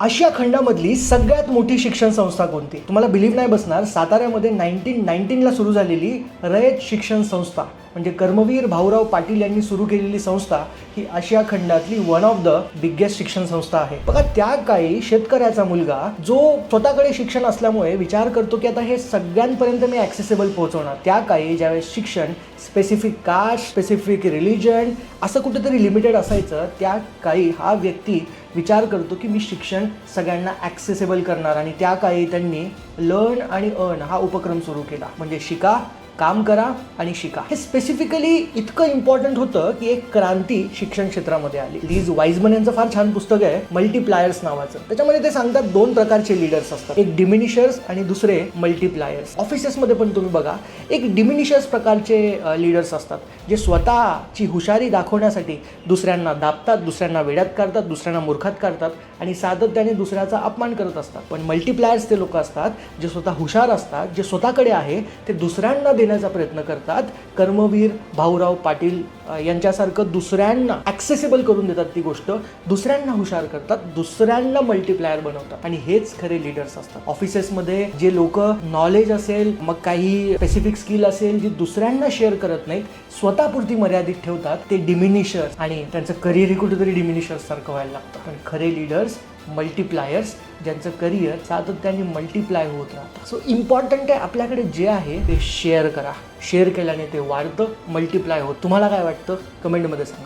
आशिया खंडामधली सगळ्यात मोठी शिक्षण संस्था कोणती? तुम्हाला बिलीव्ह नाही बसणार, साताऱ्यामध्ये 1919ला सुरू झालेली रयत शिक्षण संस्था म्हणजे कर्मवीर भाऊराव पाटील यांनी सुरू केलेली संस्था ही आशिया खंडातली वन ऑफ द बिगेस्ट शिक्षण संस्था आहे. बघा, त्या काळी शेतकऱ्याचा मुलगा जो स्वतःकडे शिक्षण असल्यामुळे विचार करतो की आता हे सगळ्यांपर्यंत मी ॲक्सेसिबल पोहोचवणार. त्या काळी ज्यावेळेस शिक्षण स्पेसिफिक कास्ट, स्पेसिफिक रिलिजन असं कुठेतरी लिमिटेड असायचं, त्या काळी हा व्यक्ती विचार करतो की मी शिक्षण सगळ्यांना ॲक्सेसिबल करणार आणि त्या काळी त्यांनी लर्न आणि अर्न हा उपक्रम सुरू केला. म्हणजे शिका, काम करा आणि शिका. हे स्पेसिफिकली इतकं इम्पॉर्टंट होतं की एक क्रांती शिक्षण क्षेत्रामध्ये आली. लीज वाईजमन यांचं फार छान पुस्तक आहे मल्टीप्लायर्स नावाचं. त्याच्यामध्ये ते सांगतात दोन प्रकारचे लीडर्स असतात, एक डिमिनिशर्स आणि दुसरे मल्टीप्लायर्स. ऑफिसेसमध्ये पण तुम्ही बघा, एक डिमिनिशर्स प्रकारचे लीडर्स असतात जे स्वतःची हुशारी दाखवण्यासाठी दुसऱ्यांना दाबतात, दुसऱ्यांना वेड्यात काढतात, दुसऱ्यांना मूर्खात काढतात आणि सातत्याने दुसऱ्याचा अपमान करत असतात. पण मल्टीप्लायर्स ते लोक असतात जे स्वतः हुशार असतात, जे स्वतःकडे आहे ते दुसऱ्यांना देण्याचा प्रयत्न करतात. कर्मवीर भाऊराव पाटील यांच्यासारखं दुसऱ्यांना ॲक्सेसिबल करून देतात, ती गोष्ट दुसऱ्यांना हुशार करतात, दुसऱ्यांना मल्टीप्लायर बनवतात आणि हेच खरे लीडर्स असतात. ऑफिसेसमध्ये जे लोक नॉलेज असेल, मग काही स्पेसिफिक स्किल असेल जी दुसऱ्यांना शेअर करत नाहीत, स्वतःपुरती मर्यादित ठेवतात, ते डिमिनिशर्स आणि त्यांचं करिअरही कुठेतरी डिमिनिशर्स सारखं व्हायला लागतं. पण खरे लीडर्स मल्टीप्लायर्स ज्यांचं करिअर सातत्याने मल्टीप्लाय होत राहतं. सो इम्पॉर्टंट आहे आपल्याकडे जे आहे ते शेअर करा. शेअर केल्याने ते वाढतं, मल्टीप्लाय होत. तुम्हाला काय वाटतं? कमेंटमध्ये सांगा.